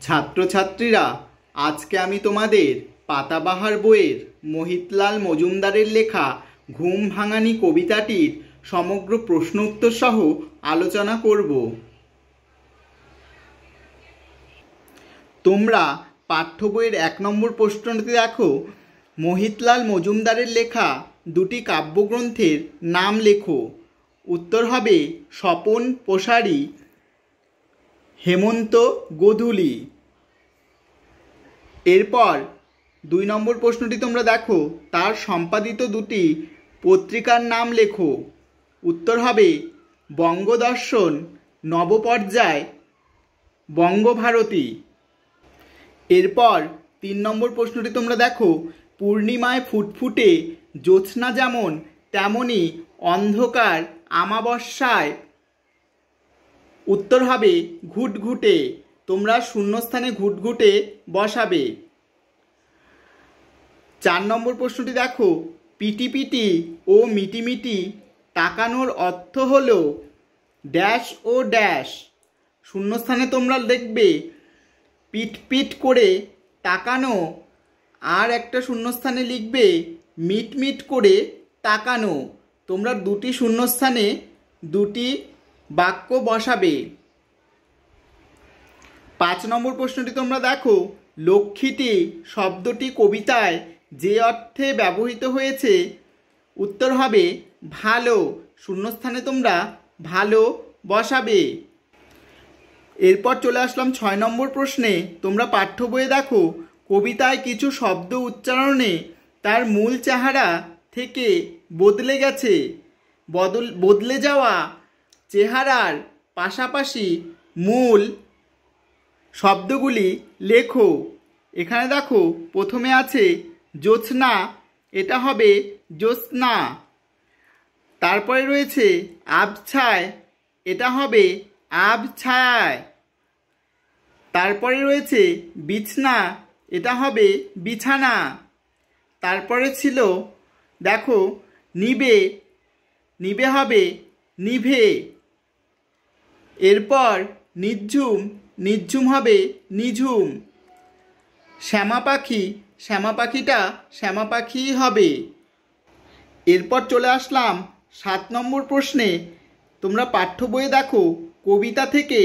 ছাত্রছাত্রীরা, আজকে আমি তোমাদের পাতাবাহার বইয়ের মোহিতলাল মজুমদারের লেখা ঘুম ভাঙানি কবিতাটির সমগ্র প্রশ্ন উত্তর সহ আলোচনা করব। তোমরা পাঠ্য বইয়ের 1 নম্বর প্রশ্নটি দেখো, মোহিতলাল মজুমদারের লেখা দুটি কাব্যগ্রন্থের নাম লেখো। উত্তর হবে স্বপন প্রসারী, হেমন্ত গোধূলি। এরপর 2 নম্বর প্রশ্নটি তোমরা দেখো, তার সম্পাদিত দুটি পত্রিকার নাম লেখো। উত্তর হবে বঙ্গদর্শন, নবপর্যায়, বঙ্গভারতী। এরপর 3 নম্বর প্রশ্নটি তোমরা দেখো, পূর্ণিমায় ফুটফুটে জ্যোৎস্না যেমন তেমনি অন্ধকার আমাবস্যায়। উত্তর হবে ঘুটঘুটে। তোমরা শূন্যস্থানে ঘুটঘুটে বসাবে। 4 নম্বর প্রশ্নটি দেখো, পিটিপিটি ও মিটিমিটি তাকানোর অর্থ হলো ড্যাশ ও ড্যাশ। শূন্যস্থানে তোমরা দেখবে পিট পিট করে তাকানো, আর একটা শূন্যস্থানে লিখবে মিট মিট করে তাকানো। তোমরা দুটি শূন্যস্থানে দুটি বাক্য বসাবে। 5 নম্বর প্রশ্নটি তোমরা দেখো, লক্ষ্মীটি শব্দটি কবিতায় যে অর্থে ব্যবহৃত হয়েছে। উত্তর হবে ভালো। শূন্যস্থানে তোমরা ভালো বসাবে। এরপর চলে আসলাম 6 নম্বর প্রশ্নে। তোমরা পাঠ্য বইয়ে দেখো, কবিতায় কিছু শব্দ উচ্চারণে তার মূল চেহারা থেকে বদলে গেছে। বদলে যাওয়া চেহারার পাশাপাশি মূল শব্দগুলি লেখো। এখানে দেখো, প্রথমে আছে জ্যোৎস্না, এটা হবে জ্যোৎস্না। তারপরে রয়েছে আবছায়, এটা হবে আবছায়। তারপরে রয়েছে বিছনা, এটা হবে বিছানা। তারপরে ছিল দেখো নিবে, নিবে হবে নিভে। এরপর নিঝুম, নিঝুম হবে নিঝুম। শ্যামা পাখি, শ্যামা পাখিটা শ্যামা পাখি হবে। এরপর চলে আসলাম 7 নম্বর প্রশ্নে। তোমরা পাঠ্য বইয়ে দেখো, কবিতা থেকে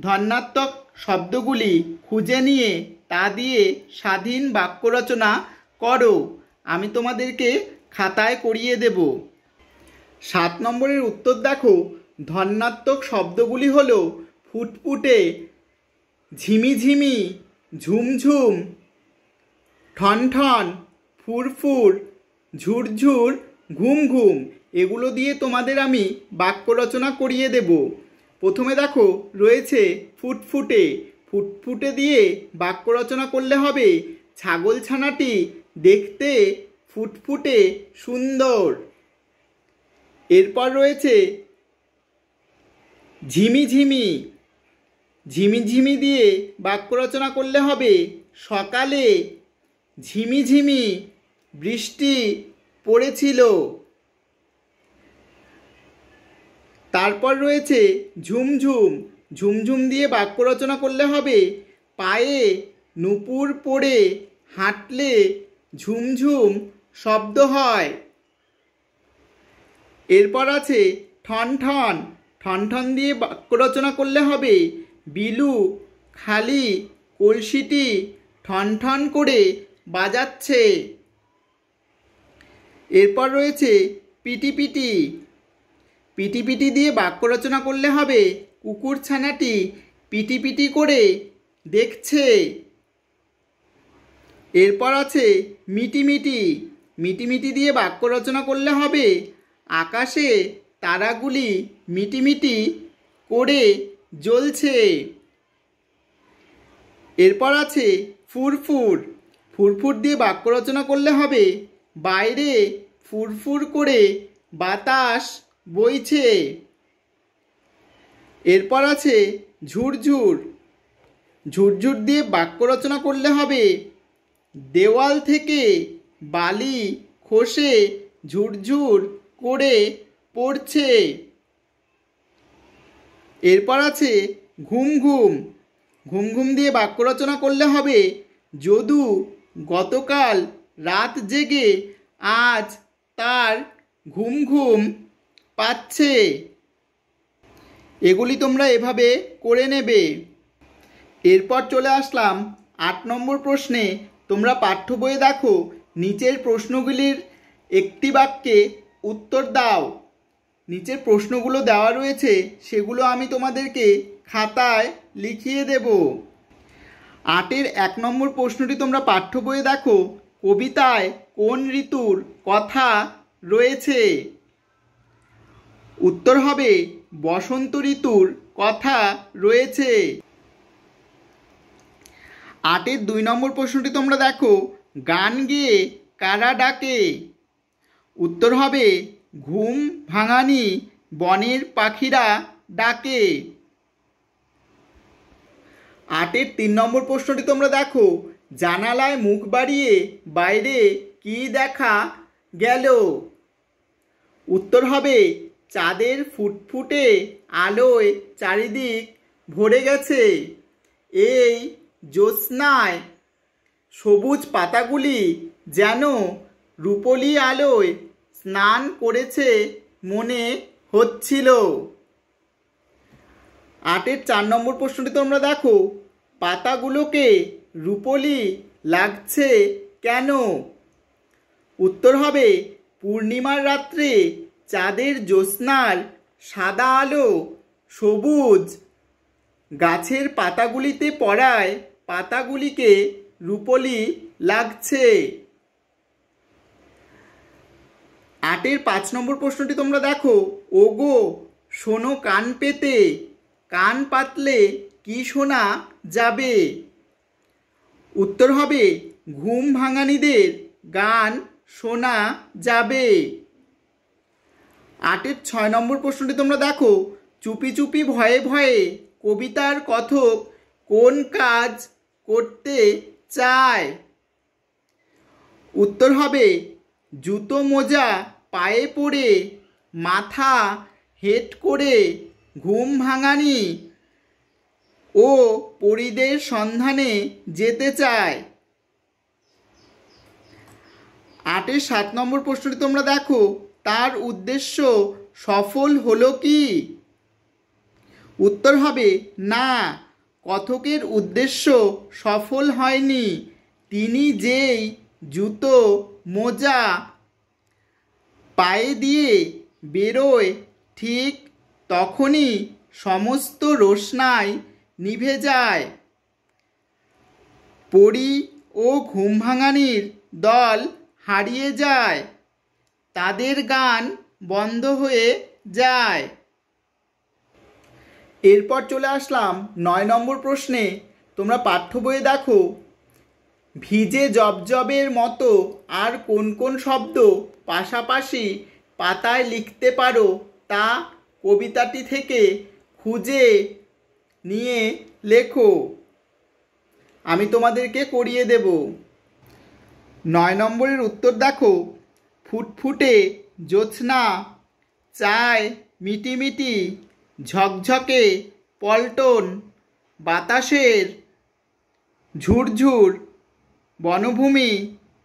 ধ্বন্যাত্মক শব্দগুলি খুঁজে নিয়ে তা দিয়ে স্বাধীন বাক্য রচনা করো। আমি তোমাদেরকে খাতায় করিয়ে দেব। 7 নম্বরের উত্তর দেখো, ধ্বন্যাত্মক শব্দগুলি হলো ফুটফুটে, ঝিমিঝিমি, ঝুমঝুম, ঠনঠন, ফুরফুর, ঝুরঝুর, ঘুম ঘুম। এগুলো দিয়ে তোমাদের আমি বাক্য রচনা করিয়ে দেব। প্রথমে দেখো রয়েছে ফুটফুটে। ফুটফুটে দিয়ে বাক্য রচনা করলে হবে, ছাগল ছানাটি দেখতে ফুটফুটে সুন্দর। এরপর রয়েছে ঝিমিঝিমি। ঝিমিঝিমি দিয়ে বাক্য রচনা করলে হবে, সকালে ঝিমিঝিমি বৃষ্টি পড়েছিল। তারপর রয়েছে ঝুমঝুম। ঝুমঝুম দিয়ে বাক্য রচনা করলে হবে, পায়ে নুপুর পড়ে হাঁটলে ঝুমঝুম শব্দ হয়। এরপর আছে ঠনঠন। ঠনঠন দিয়ে বাক্য রচনা করলে হবে, বিলু খালি কলসিটি ঠনঠন করে বাজাচ্ছে। এরপর রয়েছে পিটিপিটি। পিটিপিটি দিয়ে বাক্য রচনা করলে হবে, কুকুর ছানাটি পিটিপিটি করে দেখছে। এরপর আছে মিটিমিটি। মিটিমিটি দিয়ে বাক্য রচনা করলে হবে, আকাশে তারাগুলি মিটিমিটি করে জ্বলছে। এরপর আছে ফুরফুর। ফুরফুর দিয়ে বাক্য রচনা করলে হবে, বাইরে ফুরফুর করে বাতাস বইছে। এরপর আছে ঝুরঝুর। ঝুরঝুর দিয়ে বাক্য রচনা করলে হবে, দেওয়াল থেকে বালি খসে ঝুরঝুর করে পড়ছে। এরপর আছে ঘুম ঘুম। ঘুম ঘুম দিয়ে বাক্য রচনা করলে হবে, যদু গতকাল রাত জেগে আজ তার ঘুম ঘুম পাচ্ছে। এগুলি তোমরা এভাবে করে নেবে। এরপর চলে আসলাম 8 নম্বর প্রশ্নে। তোমরা পাঠ্য বইয়ে দেখো, নিচের প্রশ্নগুলির একটি বাক্যে উত্তর দাও। নিচের প্রশ্নগুলো দেওয়া রয়েছে, সেগুলো আমি তোমাদেরকে খাতায় লিখিয়ে দেব। 8-এর 1 নম্বর প্রশ্নটি তোমরা পাঠ্য বইয়ে দেখো, কবিতায় কোন ঋতুর কথা রয়েছে? উত্তর হবে বসন্ত ঋতুর কথা রয়েছে। 8-এর 2 নম্বর প্রশ্নটি তোমরা দেখো, গান গেয়ে কারা ডাকে? উত্তর হবে ঘুম ভাঙানি বনের পাখিরা ডাকে। 8-এর 3 নম্বর প্রশ্নটি তোমরা দেখো, জানালায় মুখ বাড়িয়ে বাইরে কি দেখা গেল? উত্তর হবে চাঁদের ফুটফুটে আলোয় চারিদিক ভরে গেছে। এই জ্যোৎস্নায় সবুজ পাতাগুলি যেন রূপলি আলোয় স্নান করেছে মনে হচ্ছিল। 8-এর 4 নম্বর প্রশ্নটি তোমরা দেখো, পাতাগুলোকে রূপলি লাগছে কেন? উত্তর হবে পূর্ণিমার রাত্রে চাঁদের জ্যোৎস্নার সাদা আলো সবুজ গাছের পাতাগুলিতে পড়ায় পাতাগুলিকে রূপলি লাগছে। 8-এর 5 নম্বর প্রশ্নটি তোমরা দেখো, ওগো শোনো কান পেতে, কান পাতলে কি শোনা যাবে? উত্তর হবে ঘুম ভাঙানিদের গান শোনা যাবে। 8-এর 6 নম্বর প্রশ্নটি তোমরা দেখো, চুপি চুপি ভয়ে ভয়ে কবিতার কথক কোন কাজ করতে চায়? উত্তর হবে জুতো মোজা পায়ে পরে মাথা হেঁট করে ঘুম ভাঙানি ও পরিদের সন্ধানে যেতে চায়। 8-এর 7 নম্বর প্রশ্নটি তোমরা দেখো, তার উদ্দেশ্য সফল হলো কি? উত্তর হবে না, কথকের উদ্দেশ্য সফল হয়নি। তিনি যেই জুতো মোজা পায়ে দিয়ে বেরোয় ঠিক তখনই সমস্ত রোশনাই নিভে যায়। পরী ও ঘুম ভাঙানির দল হারিয়ে যায়, তাদের গান বন্ধ হয়ে যায়। এরপর চলে আসলাম 9 নম্বর প্রশ্নে। তোমরা পাঠ্য বইয়ে দেখো, ভিজে জবজবের মতো আর কোন কোন শব্দ পাশাপাশি পাতায় লিখতে পারো তা কবিতাটি থেকে খুঁজে নিয়ে লেখো। আমি তোমাদেরকে করিয়ে দেব। 9 নম্বরের উত্তর দেখো, ফুটফুটে জ্যোৎস্না চায় মিটিমিটি ঝকঝকে পল্টন বাতাসের ঝুরঝুর বনভূমি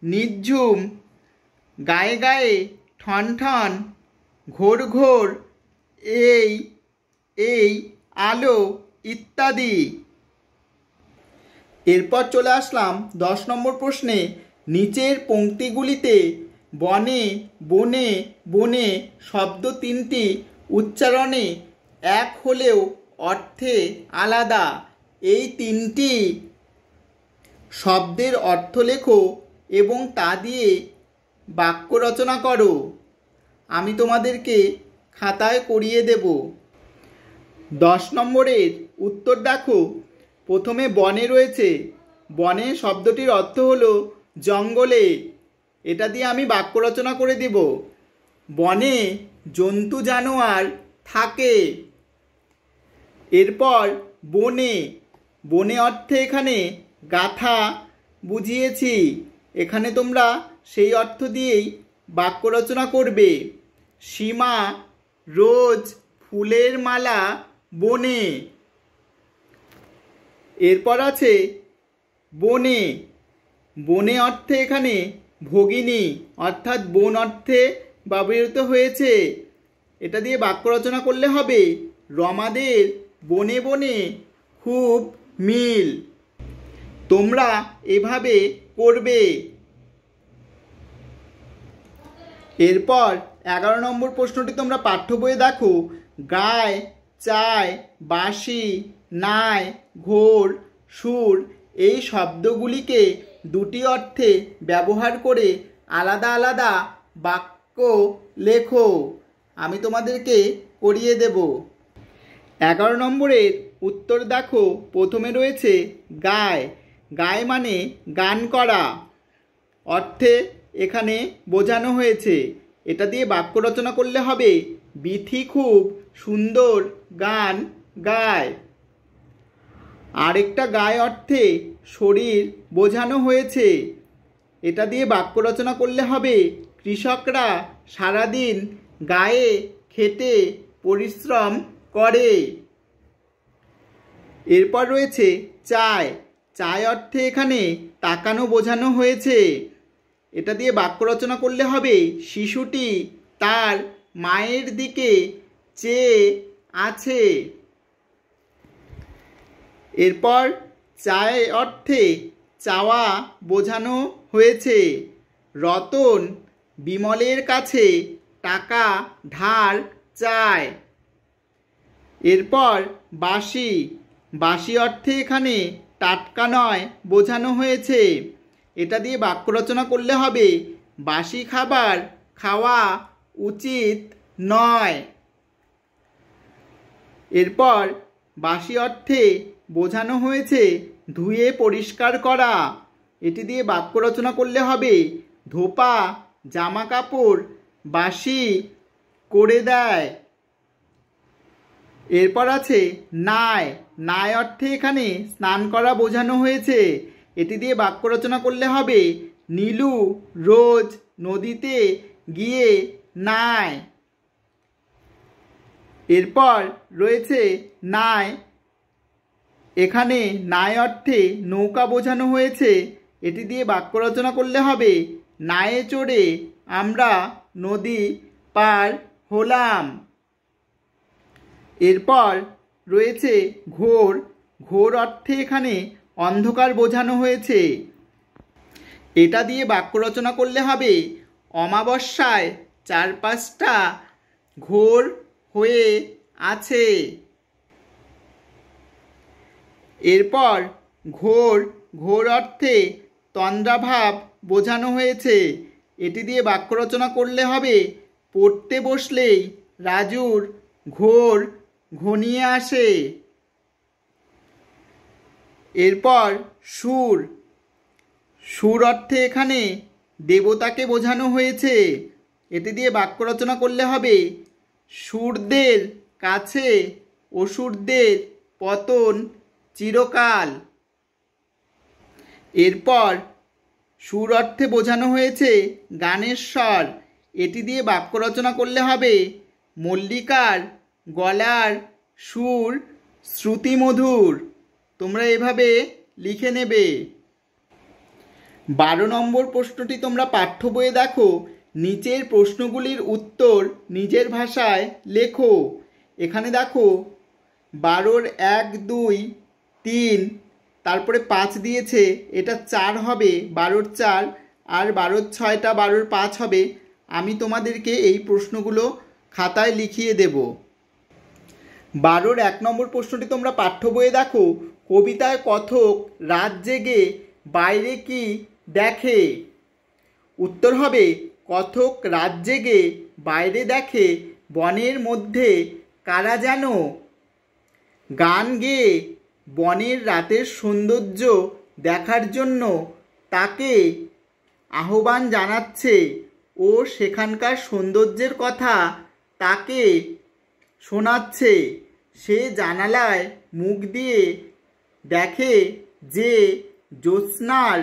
নিঝুম গায়ে গায়ে ঠন ঠন ঘোর ঘোর এই এই আলো ইত্যাদি। এরপর চলে আসলাম 10 নম্বর প্রশ্নে। নিচের পংক্তিগুলিতে বনে বনে বনে শব্দ তিনটি উচ্চারণে এক হলেও অর্থে আলাদা। এই তিনটি শব্দের অর্থ লেখো এবং তা দিয়ে বাক্য রচনা করো। আমি তোমাদেরকে খাতায় করিয়ে দেব। 10 নম্বরের উত্তর দেখো, প্রথমে বনে রয়েছে, বনে শব্দটির অর্থ হলো জঙ্গলে। এটা দিয়ে আমি বাক্য রচনা করে দেব। বনে জন্তু জানোয়ার থাকে। এরপর বনে, বনে অর্থে এখানে গাথা বুঝিয়েছি, এখানে তোমরা সেই অর্থ দিয়েই বাক্য রচনা করবে। সীমা রোজ ফুলের মালা বনে। 11 নম্বর প্রশ্নটি তোমরা দেখো, এরপর আছে বনে। বনে অর্থে এখানে ভগিনী অর্থাৎ বোন অর্থে ব্যবহৃত হয়েছে। এটা দিয়ে বাক্য রচনা করলে হবে রমাদের বনে বনে খুব মিল। তোমরা এভাবে করবে। এরপর 11 নম্বর প্রশ্নটি তোমরা পাঠ্য বইয়ে দেখো। গায়, চায়, বাঁশি, নায়, ঘোর, সুর এই শব্দগুলিকে দুটি অর্থে ব্যবহার করে আলাদা আলাদা বাক্য লেখো। আমি তোমাদেরকে করিয়ে দেব। 11 নম্বরের উত্তর দেখো। প্রথমে রয়েছে গায়। গায় মানে গান করা অর্থে এখানে বোঝানো হয়েছে। এটা দিয়ে বাক্য রচনা করলে হবে বিথি খুব সুন্দর গান গায়। আরেকটা গায় অর্থে শরীর বোঝানো হয়েছে। এটা দিয়ে বাক্য রচনা করলে হবে কৃষকরা সারাদিন গায়ে খেটে পরিশ্রম করে। এরপর রয়েছে চায়। চায় অর্থে এখানে তাকানো বোঝানো হয়েছে। এটা দিয়ে বাক্য রচনা করলে হবে শিশুটি তার মায়ের দিকে চেয়ে আছে। এরপর চায় অর্থে চাওয়া বোঝানো হয়েছে। রতন বিমলের কাছে টাকা ধার চায়। এরপর বাঁশি। বাঁশি অর্থে এখানে টাটকা নয় বোঝানো হয়েছে। এটা দিয়ে বাক্য রচনা করলে হবে বাসি খাবার খাওয়া উচিত নয়। এরপর বাসি অর্থে বোঝানো হয়েছে ধুয়ে পরিষ্কার করা। এটি দিয়ে বাক্য রচনা করলে হবে ধোপা জামা কাপড় বাসি করে দেয়। এরপর আছে নায়। নায় অর্থে এখানে স্নান করা বোঝানো হয়েছে। এটি দিয়ে বাক্য রচনা করলে হবে নীলু রোজ নদীতে গিয়ে নায়। এরপর রয়েছে নায়। এখানে নায় অর্থে নৌকা বোঝানো হয়েছে। এটি দিয়ে বাক্য রচনা করলে হবে নায়ে চড়ে আমরা নদী পার হলাম। এরপর রয়েছে ঘোর। ঘোর অর্থে এখানে অন্ধকার বোঝানো হয়েছে। এটা দিয়ে বাক্য রচনা করলে হবে অমাবস্যায় চারপাশটা ঘোর হয়ে আছে। এরপর ঘোর। ঘোর অর্থে তন্দ্রাভাব বোঝানো হয়েছে। এটি দিয়ে বাক্য রচনা করলে হবে পড়তে বসলেই রাজুর ঘোর ঘনিয়ে আসে। এরপর সুর। সুর অর্থে এখানে দেবতাকে বোঝানো হয়েছে। এটি দিয়ে বাক্য রচনা করলে হবে সুরদের কাছে অসুরদের পতন চিরকাল। এরপর সুর অর্থে বোঝানো হয়েছে গানের স্বর। এটি দিয়ে বাক্য রচনা করলে হবে মল্লিকার গলার সুর শ্রুতিমধুর। তোমরা এভাবে লিখে নেবে। 12 নম্বর প্রশ্নটি তোমরা পাঠ্য বইয়ে দেখো। নিচের প্রশ্নগুলির উত্তর নিজের ভাষায় লেখো। এখানে দেখো 12-র 1, 2, 3 তারপরে 5 দিয়েছে। এটা 4 হবে 12-র 4 আর 12-র 6টা 12-র 5 হবে। আমি তোমাদেরকে এই প্রশ্নগুলো খাতায় লিখিয়ে দেব। 12-র 1 নম্বর প্রশ্নটি তোমরা পাঠ্য বইয়ে দেখো। কবিতায় কথক রাত জেগে বাইরে কি দেখে? উত্তর হবে কথক রাত জেগে বাইরে দেখে বনের মধ্যে কারা যেন গান গেয়ে বনের রাতের সৌন্দর্য দেখার জন্য তাকে আহ্বান জানাচ্ছে ও সেখানকার সৌন্দর্যের কথা তাকে শোনাচ্ছে। সে জানালায় মুখ দিয়ে দেখে যে জ্যোৎস্নার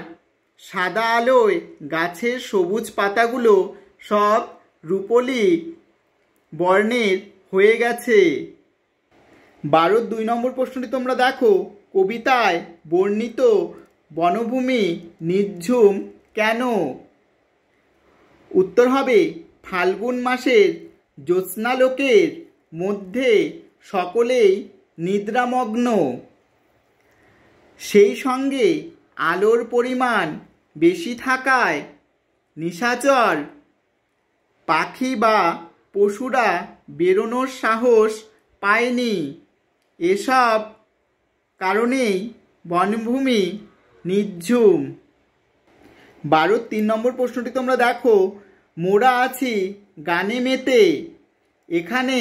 সাদা আলোয় গাছের সবুজ পাতাগুলো সব রূপলি বর্ণের হয়ে গেছে। 12-র 2 নম্বর প্রশ্নটি তোমরা দেখো। কবিতায় বর্ণিত বনভূমি নির্ঝুম কেন? উত্তর হবে ফাল্গুন মাসের জ্যোৎস্নালোকের মধ্যে সকলেই নিদ্রামগ্ন, সেই সঙ্গে আলোর পরিমাণ বেশি থাকায় নিশাচর পাখি বা পশুরা বেরোনোর সাহস পায়নি। এসব কারণেই বনভূমি নির্ঝুম। 12 3 নম্বর প্রশ্নটি তোমরা দেখো, মোরা আছি গানে মেতে। এখানে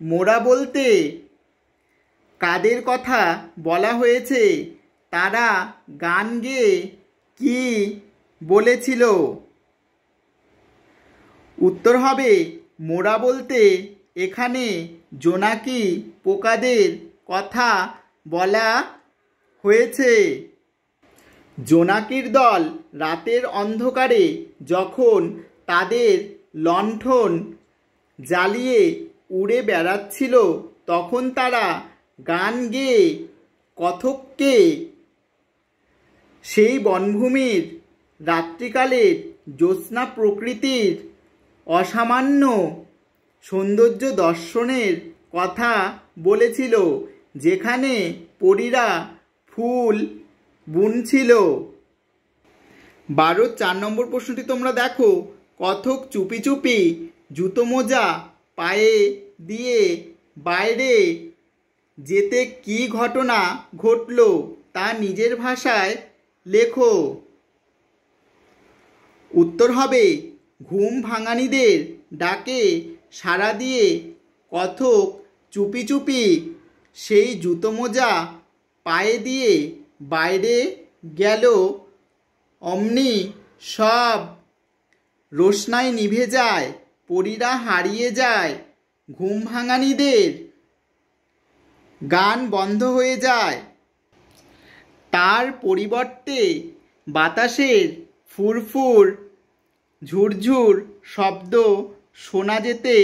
মোরা বলতে কাদের কথা বলা হয়েছে? তারা গান গেয়ে কি বলেছিল? উত্তর হবে মোরা বলতে এখানে জোনাকি পোকাদের কথা বলা হয়েছে। জোনাকির দল রাতের অন্ধকারে যখন তাদের লণ্ঠন জ্বালিয়ে উড়ে বেড়াচ্ছিল তখন তারা গান গেয়ে কতককে সেই বনভূমির রাত্রিকালের জ্যোৎস্না প্রকৃতির অসামান্য সৌন্দর্য দর্শনের কথা বলেছিল, যেখানে পরীরা ফুল বুনছিল। 12 4 নম্বর প্রশ্নটি তোমরা দেখো, কতক চুপি চুপি জুতো মোজা পায়ে দিয়ে বাইরে যেতে কি ঘটনা ঘটল তা নিজের ভাষায় লেখো। উত্তর হবে ঘুম ভাঙানিদের ডাকে সাড়া দিয়ে কতক চুপি চুপি সেই জুতো মোজা পায়ে দিয়ে বাইরে গেল। অমনি সব রোশনাই নিভে যায়, পরীরা হারিয়ে যায়, ঘুম ভাঙানিদের গান বন্ধ হয়ে যায়। তার পরিবর্তে বাতাসের ফুরফুর ঝুরঝুর শব্দ শোনা যেতে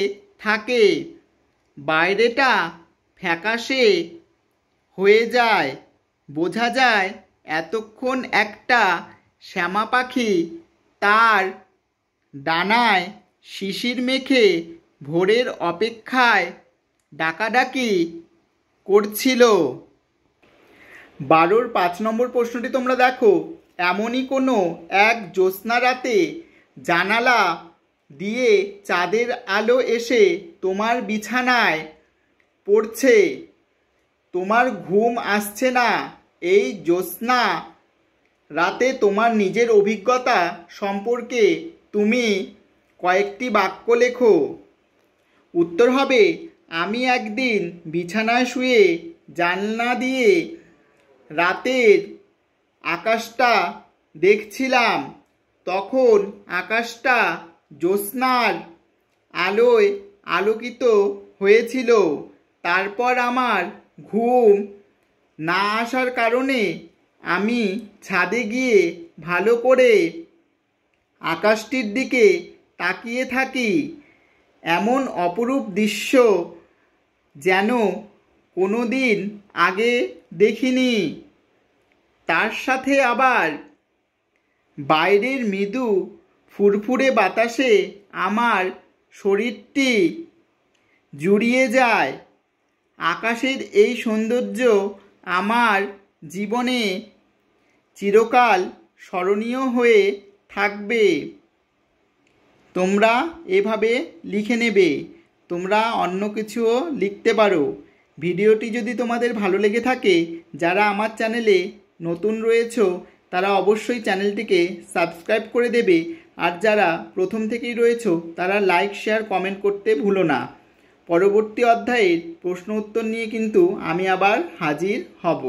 থাকে। বাইরেটা ফ্যাকাশে হয়ে যায়, বোঝা যায় এতক্ষণ একটা শ্যামা পাখি তার ডানায় শিশির মেখে ভোরের অপেক্ষায় ডাকাডাকি করছিল। 12 5 নম্বর প্রশ্নটি তোমরা দেখো, এমনই কোনো এক জ্যোৎস্না রাতে জানালা দিয়ে চাঁদের আলো এসে তোমার বিছানায় পড়ছে, তোমার ঘুম আসছে না। এই জ্যোৎস্না রাতে তোমার নিজের অভিজ্ঞতা সম্পর্কে তুমি কয়েকটি বাক্য লেখো। উত্তর হবে আমি একদিন বিছানায় শুয়ে জানলা দিয়ে রাতের আকাশটা দেখছিলাম। তখন আকাশটা জ্যোৎস্নার আলোয় আলোকিত হয়েছিল। তারপর আমার ঘুম না আসার কারণে আমি ছাদে গিয়ে ভালো করে আকাশটির দিকে তাকিয়ে থাকি। এমন অপরূপ দৃশ্য যেন কোনো দিন আগে দেখিনি। তার সাথে আবার বাইরের মৃদু ফুরফুরে বাতাসে আমার শরীরটি জুড়িয়ে যায়। আকাশের এই সৌন্দর্য আমার জীবনে চিরকাল স্মরণীয় হয়ে থাকবে। তোমরা এভাবে লিখে নেবে। তোমরা অন্য কিছুও লিখতে পারো। ভিডিওটি যদি তোমাদের ভালো লেগে থাকে, যারা আমার চ্যানেলে নতুন রয়েছো তারা অবশ্যই চ্যানেলটিকে সাবস্ক্রাইব করে দেবে, আর যারা প্রথম থেকেই রয়েছো তারা লাইক শেয়ার কমেন্ট করতে ভুলো না। পরবর্তী অধ্যায়ের প্রশ্ন উত্তর নিয়ে কিন্তু আমি আবার হাজির হব।